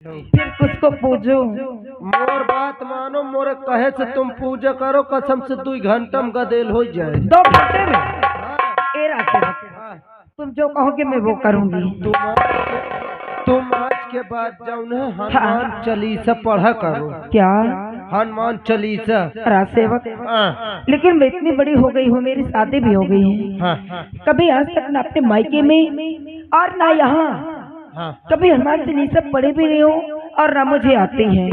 फिर किसको पूजो? मोर बात मानो, मोरे कहे से तुम पूजा करो, कसम से 2 घंटा में गदेल हो जाए। 2 घंटे में? हाँ, ए राशि हाँ। तुम जो कहोगे मैं वो करूंगी। तुम आज के बाद जाओ ना हनुमान चालीसा पढ़ा करो। क्या? हनुमान चालीसा। राजसेवक, हाँ, लेकिन मैं इतनी बड़ी हो गई हूँ, मेरी शादी भी हो गई है। हाँ, कभी आज तक ना अपने मायके में और ना यहाँ हाँ। कभी हनुमान चालीसा पढ़े भी नहीं हो और ना मुझे आते हैं।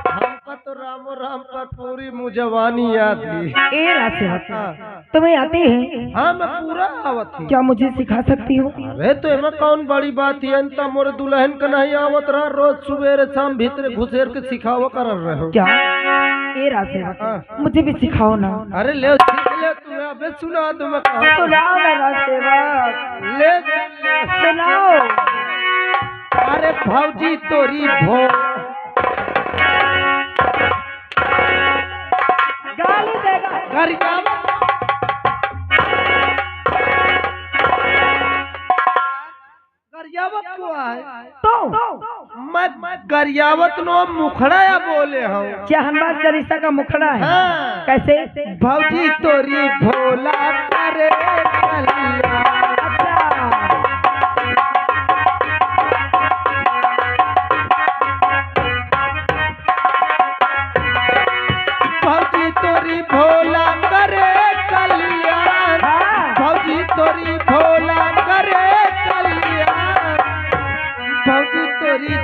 हमका तो रामो राम पर पूरी मुजवानी याद थी। ए राजसेवक, हाँ, तुम्हें आते हैं? हाँ, मैं पूरा आवत थी। क्या मुझे सिखा सकती हो? अरे तो एमा कौन बड़ी बात है? अंता मोर दुल्हन का नहीं आवत रहा, रोज सुबेरे शाम भीतर घुसेर के सिखावा कर रहे हो। क्या? ए राजसेवक, मुझे भी सिखाओ ना। अरे ले सीख ले, तुम्हें अबे सुना दो मैं कहा। सुनाओ ना राजसेवक, ले सुनाओ। अरे भौजी तोरी भो गाली देगा। गरियावत गरियावत को है तो मैं गरियावत नो मुखड़ा या बोले हूँ। क्या हनुमान चालीसा का मुखड़ा है? हाँ। कैसे? भौजी तोरी भोला करे कल्याण। भौजी तोरी भोला करे कल्याण। भौजी तोरी भोला करे कल्याण। भौजी तोरी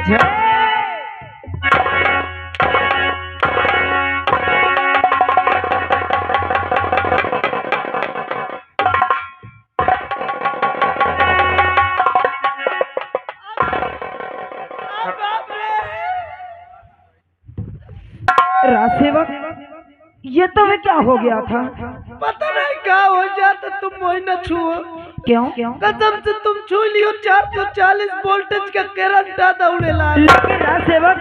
राजसेवक, ये तो मैं क्या हो गया था? पता नहीं क्या हो जाता, तुम वही न छुओ। क्यों? कसम से तुम छू लियो 440 वोल्टेज का करंट आता उड़े लाल। लेकिन राजसेवक,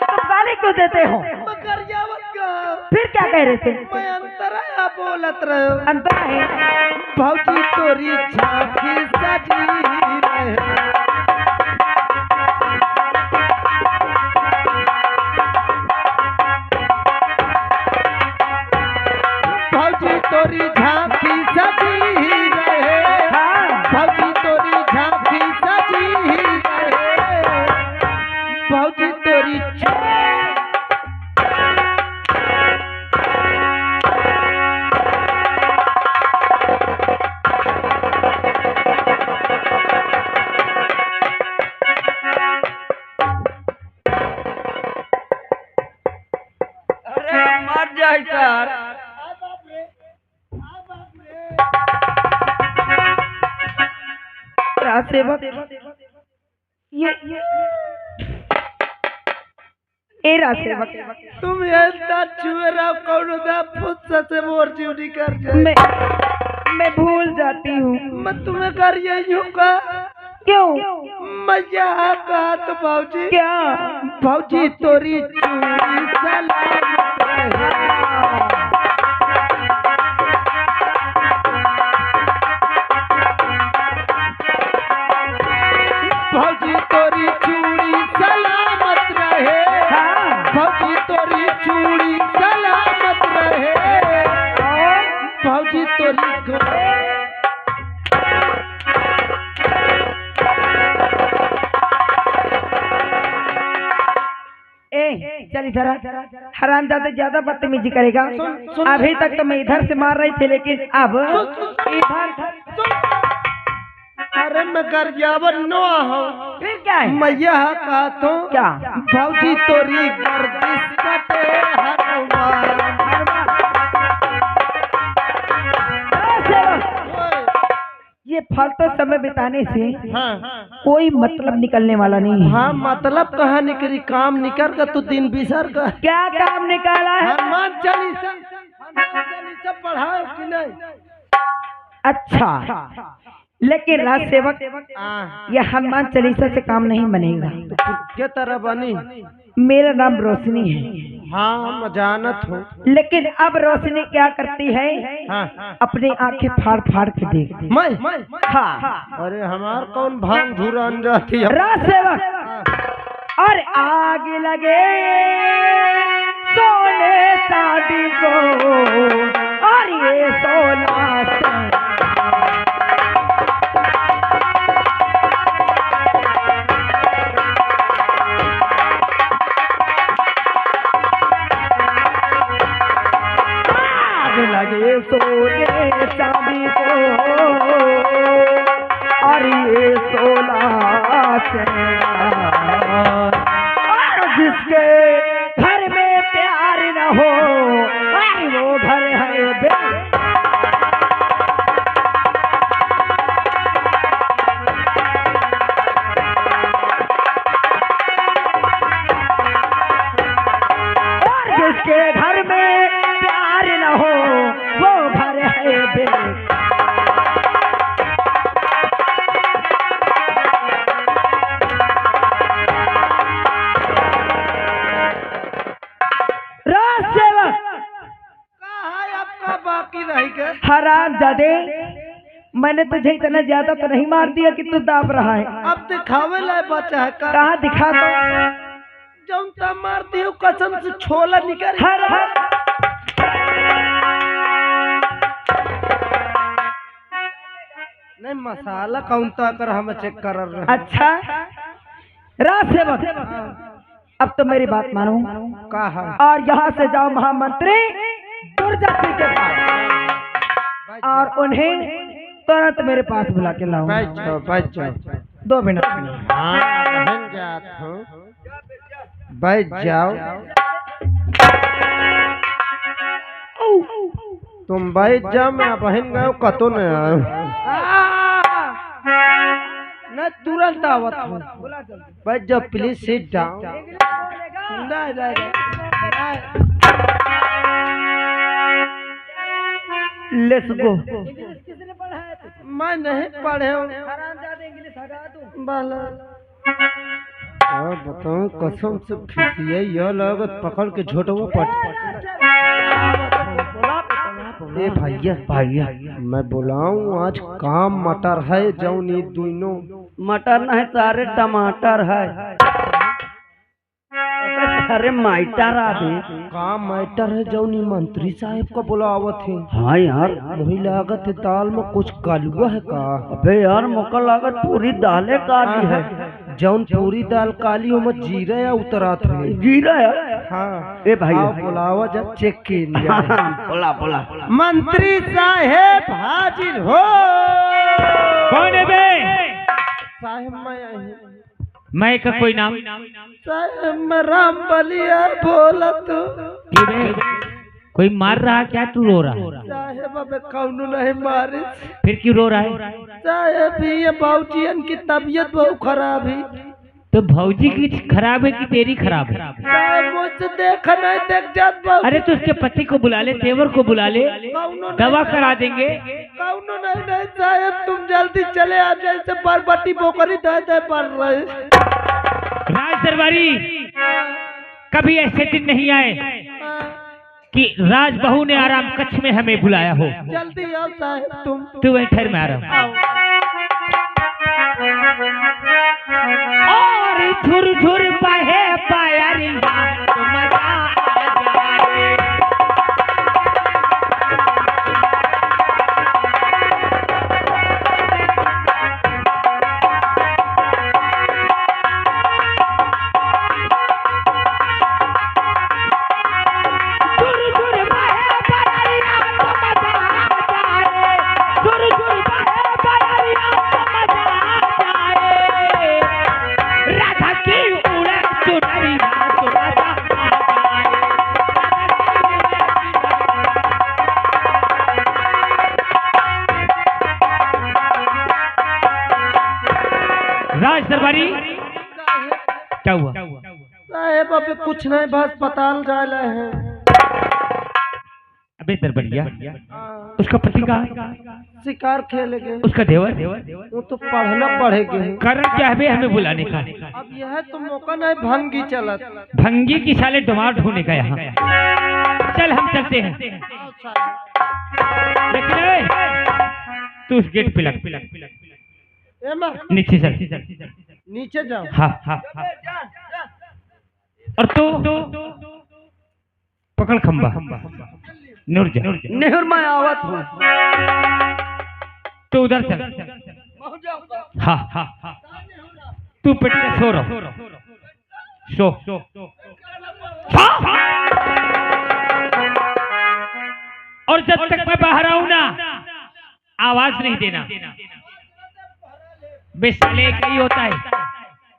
तुम गाली क्यों देते हो? मगर यावत का फिर क्या कह रहे थे? मैं अंतराया बोलत रहो। अंतर है। भौजी तोरी झांकी सजी रहे। भौजी तोरी झांकी सजी रहे। भौजी तोरी झांकी सजी रहे। भौजी तोरी अरे मर जाए सर। राजसेवक, ये ए राजसेवक, तुम ऐसा चुरा कौन दा फुस्सा से मोर चूड़ी कर जाए। मैं भूल जाती हूँ। मैं तुम्हें कर यही का क्यों? मैं यहाँ का तो भौजी क्या? भौजी तोरी चूड़ी सलामत रहे। भौजी तोरी चूड़ी सलामत रहे। भौजी तोरी चूड़ी सलामत रहे। भौजी तोरी चल इधर हरामजादा, ज्यादा बदतमीजी करेगा। अभी तक तो मैं इधर से मार रही थी, लेकिन अब इधर। अरे मैं गरियावत नो हूँ। फिर क्या है? मैं यहाँ का तो क्या? भौजी तोरी गर्दिश कटे हनुमान। ये फालतू समय बिताने से हाँ, कोई मतलब निकलने वाला नहीं है। हाँ, मतलब कहाँ निकली? काम निकल का तू दिन बिसर का। क्या काम निकाला है? हनुमान चालीसा पढ़ाओ कि नहीं? अच्छा, लेकिन राजसेवक, यह हनुमान चालीसा से काम नहीं बनेगा। के तरह बनी? मेरा नाम रोशनी है। हाँ, मैं जानत हूँ। लेकिन अब रोशनी क्या करती है? हाँ, अपनी आंखें फाड़ फाड़ के देखती। मैं हाँ। अरे हमार कौन भांग धुरान जाती है? राजसेवक, आग लगे सोने चांदी को और ये सोना से आग लगे सोने चांदी को और ये सोना से और जिसके घर में प्यार न हो भाई वो घर है बे और जिसके घर में प्यार न हो वो घर है बे बाकी रह गए हराम जादे मैंने तुझे इतना ज्यादा तो नहीं मार दिया कि तू दाब रहा है। अब दिखावे लाए बचा है कहाँ दिखा दो जौन ता मारती हूँ कसम से छोला निकल नहीं मसाला कौन ता कर हम चेक कर रहे। अच्छा राज सेवक अब तो मेरी बात मानो कहा और यहाँ से जाओ महामंत्री दुर्जती के पास और उन्हें तुरंत मेरे पास बुला के लाओ। बैठ जाओ 2 मिनट बैठ जाओ तुम बैठ जाओ मैं बहन गए कतो न आयो न तुरंत आवत हूँ बैठ जाओ please sit down let's go. मैं नहीं पढ़े हूँ और बताऊँ कसम से फिसिया यह लागत पकड़ के झोटवा पट ए भैया मैं बोलाऊं आज काम मटर है जौन ये दोनों मटर नहीं सारे टमाटर है। अरे माइटर आदे काम मैटर है जौनी मंत्री साहब का बुलावत है। हाँ यार वही लागत है दाल में कुछ कालुआ है का। अबे यार मुका लागत पूरी दालें काली है। जौन पूरी दाल काली हो मत जीरा या उतरा थे जीरा है। हाँ ए भाई बुलावा जब चेक के लिया बोला मंत्री साहेब हाजिर हो। कौन है बे? साहेब मैं का कोई नाम? साहेब मैं राम बलिया बोला तो क्यों बे? कोई मार रहा क्या तू रो रहा? साहेब अबे कौनो नहीं मारे। फिर क्यों रो रहा है? साहेब ये बाबूजियन की तबीयत बहुत खराब है। तो भौजी की खराब है कि तेरी खराब है? साहब मुझसे देखा नहीं देख जात बाबू। अरे तो उसके पति को बुला ले, तेवर को बुला ले, दवा करा देंगे। कौनो नहीं साहब तुम जल्दी चले आ जाए से बरबटी बोकरी दे पड़ रहे। राज दरबारी कभी ऐसे दिन नहीं आए कि राज बहू ने आराम कक्ष में हमें बुलाया हो। जल्दी आओ साहब तुम तू वहीं ठहर में आ रहा हूँ। और झुर झुर बहे पायरिया तो मजा आ जाए। राज दरबारी क्या हुआ? साहब अभी कुछ नहीं बस अस्पताल जा रहे हैं। अबे दरबारिया उसका पति कहाँ? शिकार खेले गए। उसका देवर? वो तो पढ़ना पड़ेगा। कारण क्या है बे हमें बुलाने का? अब यह तो मौका नहीं भंगी चलत। भंगी की साले दिमाग ढूंढने का यहाँ। चल हम चलते हैं। लेकिन तू उस गेट पे लग। नीचे चल। नीचे जाओ। हाँ हाँ और तू पकड़ खंबा नूर जा। नेहर मैं आवत हूँ। तू उधर चल। हाँ हाँ हाँ तू पिट के सो रहो सो। हाँ। और जब तक मैं बाहर आऊं ना आवाज नहीं देना। बेसाले का ही होता है।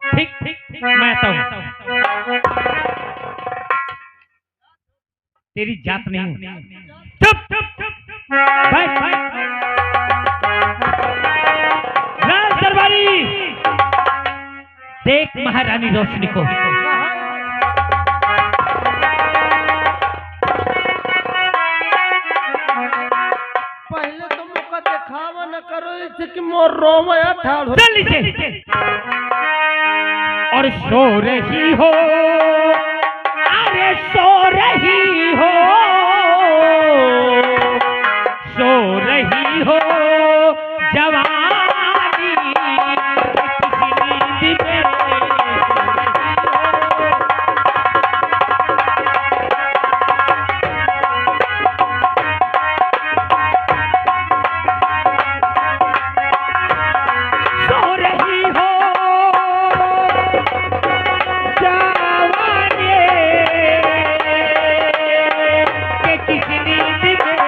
ठीक ठीक मैं आता हूं। तेरी जात नहीं हूं। चुप चुप चुप बैठ बैठ। राज दरबारी देख महारानी रोशनी को। पहले तो मुका दिखावा न करो इससे कि मोर रोमया ठाड़ हो। चल नीचे और सो रही हो। अरे सो रही हो। सो रही हो जवानी किसी नींद में सो रही हो जवानी के किसी नींद में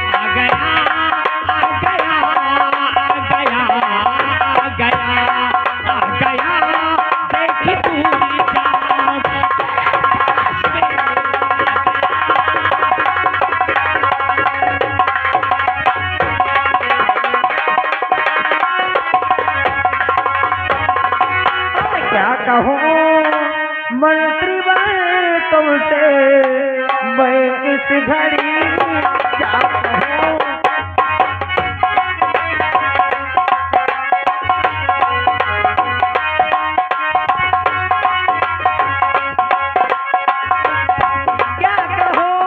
आ गया आ गया आ गया आ गया आ गया देखी पूरी जान क्या कहूँ मंत्री बने तुमसे मैं इस घड़ी क्या कहूँ। क्या कहूँ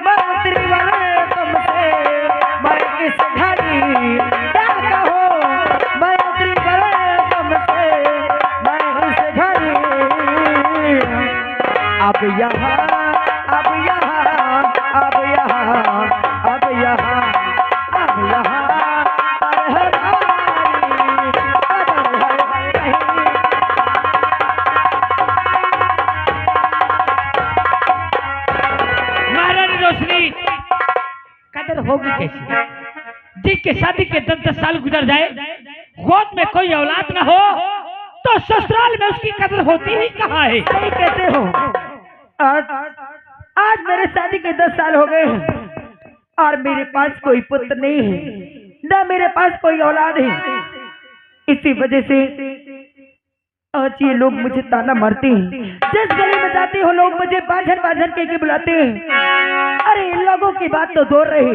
मंत्री बने तुमसे मैं इस घड़ी क्या कहूँ मंत्री बने तुमसे मैं इस घड़ी। अब यहाँ अब यहाँ अब यहाँ अब यहाँ अब यहाँ पहरेदारी कदर है कहीं। महारानी रोशनी कदर होगी कैसी जिसके शादी के 10-10 साल गुजर जाए गोद में कोई औलाद ना हो तो ससुराल में उसकी कदर होती ही कहाँ है। सही कहते हो। आज आज मेरे शादी के 10 साल हो गए हैं और मेरे पास कोई पुत्र नहीं है न मेरे पास कोई औलाद है। इसी वजह से आज ये लोग मुझे ताना मारते हैं। जिस गली में जाती हो लोग मुझे बाझन बाझन के बुलाते हैं। अरे इन लोगों की बात तो दूर रही,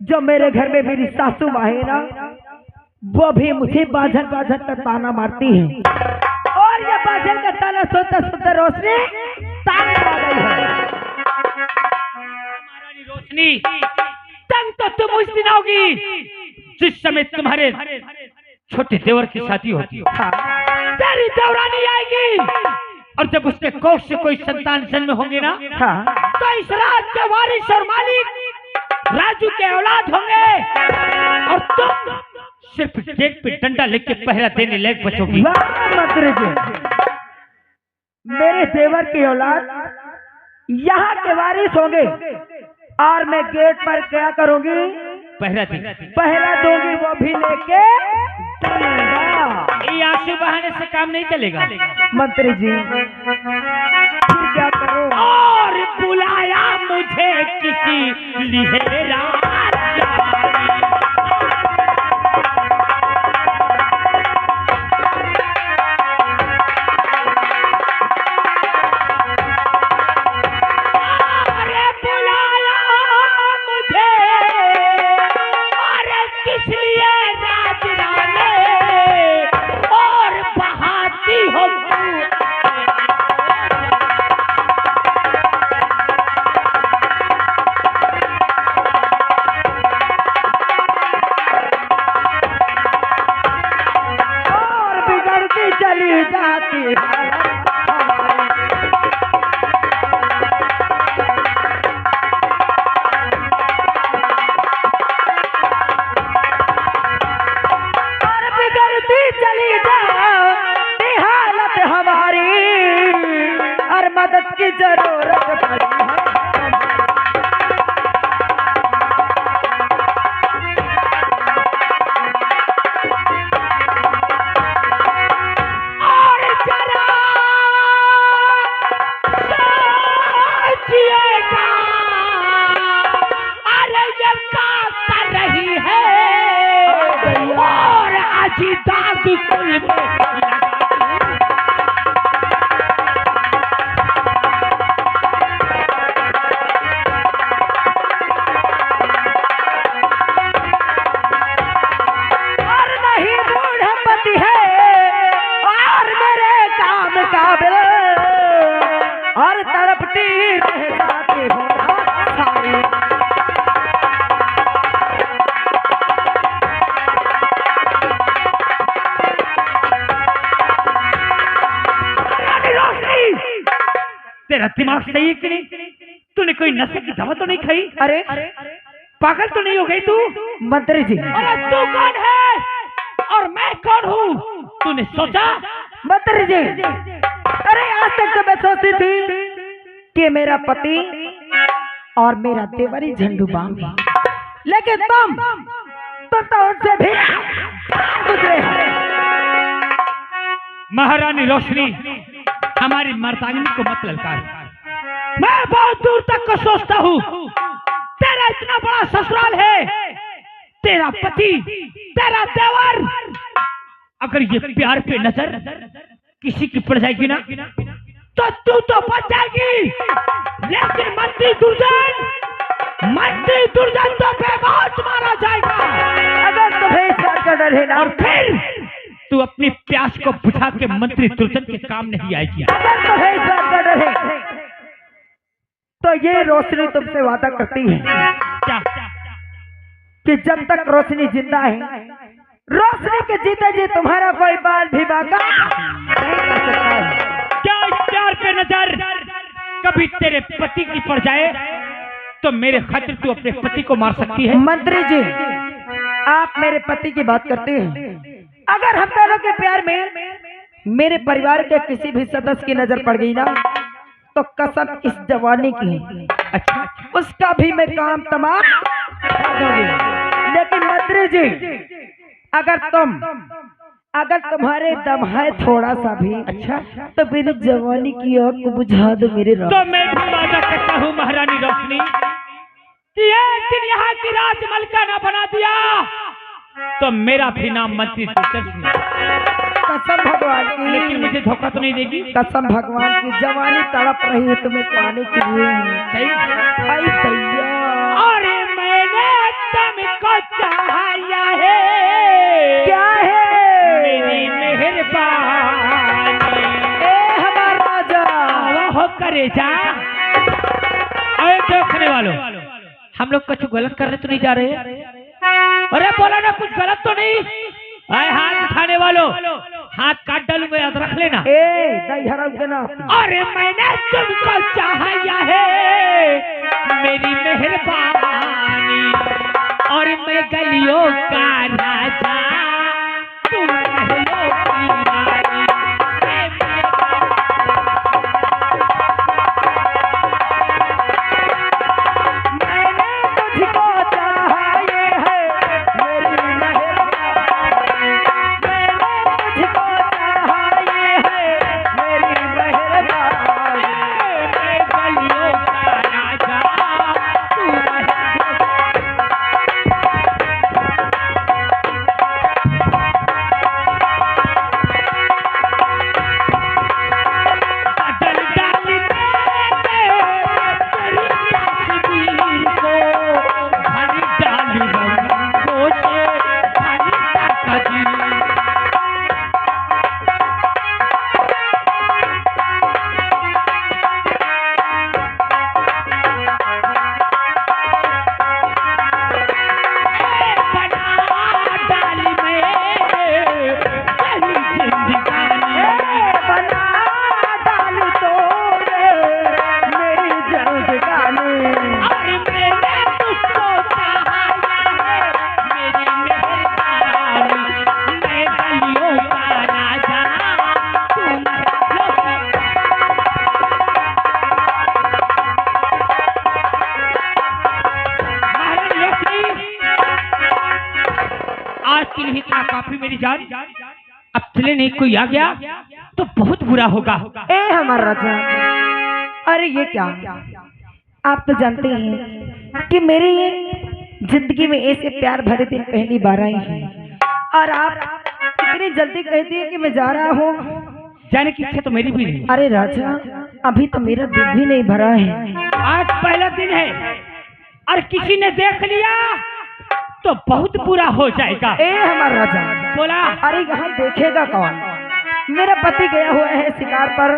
जो मेरे घर में मेरी सासू माँ है ना वो भी मुझे बाझन बाझन का ताना मारती है। और ये बाझन का ताना सुनता सुनता रोशनी ताने आ गई है। महारानी रोशनी तंग तो तुम उस दिन होगी जिस समय तुम्हारे छोटे देवर की शादी होती है। हाँ, तेरी देवरानी आएगी और जब उसके कोख से कोई संतान जन्म होंगे ना हाँ, तो इस रात के वारिस और मालिक राजू के औलाद होंगे और तुम सिर्फ गेट पे डंडा लेके पहरा देने लायक बचोगी। वाह मंत्री जी, मेरे देवर की औलाद यहाँ के वारिस होंगे और मैं गेट पर क्या करूंगी? पहरा देगी। पहरा दूंगी, वो भी लेके डंडा। ये आंसू बहाने से काम नहीं चलेगा मंत्री जी फिर क्या करूं? और बुलाया मुझे किसी लिए जाती और बिगड़ती चली जाती हालत हमारी और मदद की जरूरत पड़ी है। और तड़पती रह जाती हो सारी। तेरा दिमाग सही है कि नहीं? तूने कोई नशे की दवा तो नहीं खाई? अरे पागल तो नहीं हो गई तू? मंत्री जी, अरे तू कौन है और मैं कौन हूँ? तूने सोचा? मंत्री जी, अरे आज तक तो मैं सोचती थी कि मेरा पति और मेरा देवरी झंडू बाम है, लेकिन तुम तो उनसे भी गुजरे हो। महारानी रोशनी, हमारी मर्दांगिनी को मत ललकार। मैं बहुत दूर तक को सोचता हूँ, तेरा इतना बड़ा ससुराल है, तेरा पति, तेरा देवर, अगर ये प्यार पे नजर किसी की पड़ जाएगी ना तो तू तो बच जाएगी, लेकिन मंत्री दुर्जन तो बेमौत मारा जाएगा। अगर तुम्हें इस बात का डर है ना, और फिर तू अपनी प्यास को बुझा के मंत्री दुर्जन के काम नहीं आएगी। अगर तुम्हें इस बात का डर है तो ये रोशनी तुमसे वादा करती है क्या? कि जब तक रोशनी जिंदा है, रोशनी के जीते जी तुम्हारा कोई बाल भी बाका नहीं कर सकता है। क्या इस प्यार पे नजर कभी तेरे पति की पड़ जाए तो मेरे खातिर तू अपने पति को मार सकती है? मंत्री जी, आप मेरे पति की बात करते हैं, अगर हम दोनों के प्यार में मेरे परिवार के किसी भी सदस्य की नजर पड़ गई ना तो कसम इस जवानी की, अच्छा, उसका भी मैं काम तमाम कर दूंगी। लेकिन मंत्री जी, अगर तुम्हारे दम है थोड़ा सा भी, अच्छा, तो मेरी जवानी की आग को बुझा दो मेरे राज। तो मैं भी वादा करता हूँ महारानी रोशनी कि एक दिन यहाँ की राजमलका ना बना दिया तो मेरा भी नाम मंत्री दुर्जन है। कसम भगवान की, लेकिन मुझे धोखा तो नहीं देगी? कसम भगवान की, जवानी तड़प रही है तुम्हें पाने के लिए। सही? आई दैया, अरे मैंने तुमको चाहा है, क्या है मेरी मेहरबानी, ए हमारा राजा, वो करे जा। अरे देखने वालों, हम लोग कुछ गलत करने तो नहीं जा रहे? अरे बोला ना, कुछ गलत तो नहीं? अरे हाथ उठाने वालों, हाथ काट डालूंगा, याद रख लेना। दही हराम के ना। अरे मैंने तुमको चाहा है, मेरी मेहरबानी, और मैं गलियों का राजा, तू महलों की रानी। मैंने तुझको चाहा ये है मेरी मेहरबानी, मैंने तुझको चाहा ये है मेरी मेहरबानी, मैं गलियों का राजा, तू महलों काफी मेरी जान। अब चले नहीं, कोई आ गया तो बहुत बुरा होगा। ए हमारा राजा, अरे ये क्या, आप तो जानते हैं कि मेरी जिंदगी में ऐसे प्यार भरे दिन पहली बार आई है और आप इतनी जल्दी कहती है कि मैं जा रहा हूँ। जाने की इच्छा तो मेरी भी नहीं। अरे राजा, अभी तो मेरा दिल भी नहीं भरा है। आज पहला दिन है और किसी ने देख लिया तो बहुत बुरा हो जाएगा। ए हमारा राजा, बोला। अरे यहाँ देखेगा कौन? मेरा पति गया हुआ है शिकार पर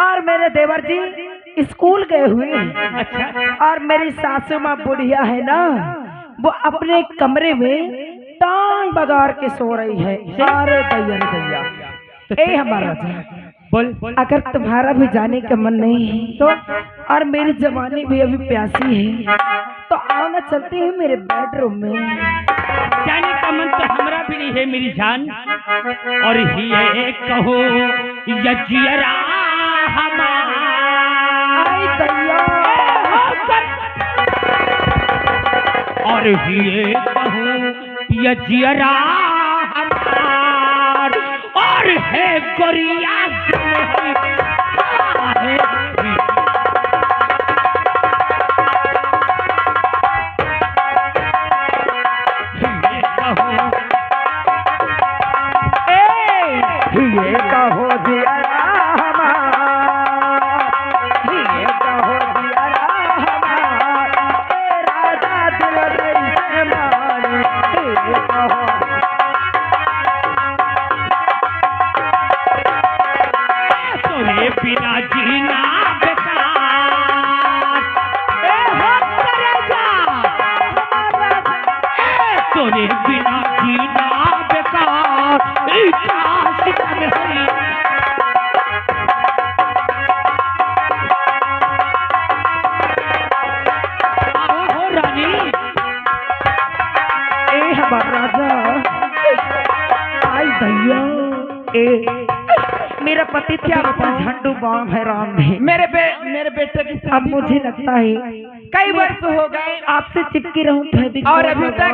और मेरे देवर जी स्कूल गए हुए हैं। अच्छा। और मेरी सासू माँ बुढ़िया है ना, वो अपने कमरे में टांग बगाड़ के सो रही है। अरे दैया रे दैया। ए हमारा राजा, बोल। अगर तुम्हारा भी जाने का मन नहीं है तो, और मेरी जवानी भी अभी प्यासी है, तो आओ ना, चलते हैं मेरे बेडरूम में। जाने का मन तो हमरा भी नहीं है मेरी जान। और ये कहो यजियरा आई दैया। और ये कहो यजियरा हमार, और है गोरिया ये कहो जियरा हमार, ये कहो जियरा हमार, ए राजा दिल रईस मान, ये कहो। तोरे बिना जीना बेकार, ए हो तेरे तोरे बिना जीना बेकार, रानी। ए हमारा राजा, आई दैया। ए मेरा पति क्या बताऊं, झंडू बाम है राम है। मेरे बेटे की अब शादी मुझे लगता है कई वर्ष हो गए आपसे चिपकी रहूं और अभी तक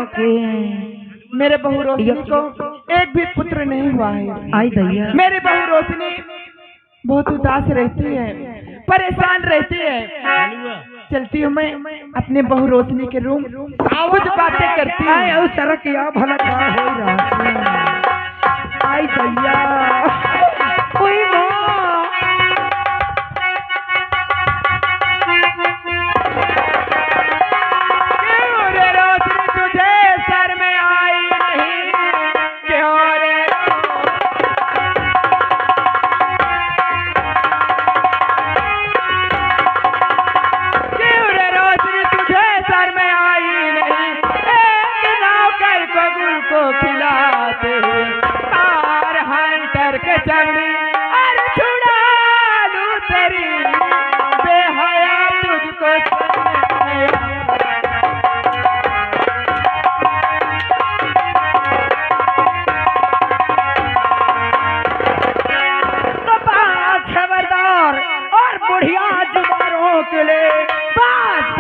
मेरे बहू रोशनी को एक भी पुत्र नहीं हुआ है। आई दैया। मेरी बहू रोशनी बहुत उदास रहती है, परेशान रहती है। चलती हूँ मैं अपने बहू रोशनी के रूम, कुछ बातें करती हूँ। आई उस तरह की आ भला क्या हो रहा है। आई दैया। कोई माँ। क्यों रे रोशनी तुझे सर में आई नहीं, क्यों रे रोशनी तुझे सर में आई नहीं, एक नौकर को गुल को खिलाते हुए और हंटर के चमड़ी और छुड़ा लूं तेरी बेहया तुझको खबरदार और बुढ़िया जुबानों के लिए बात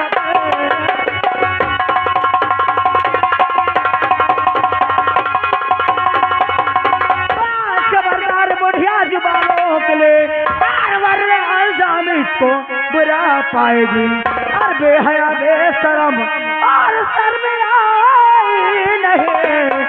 खबरदार, बुढ़िया जुबानों के लिए अंजाम इसको बुरा पाएगी। और बेहया बेशरम और सर में आई नहीं,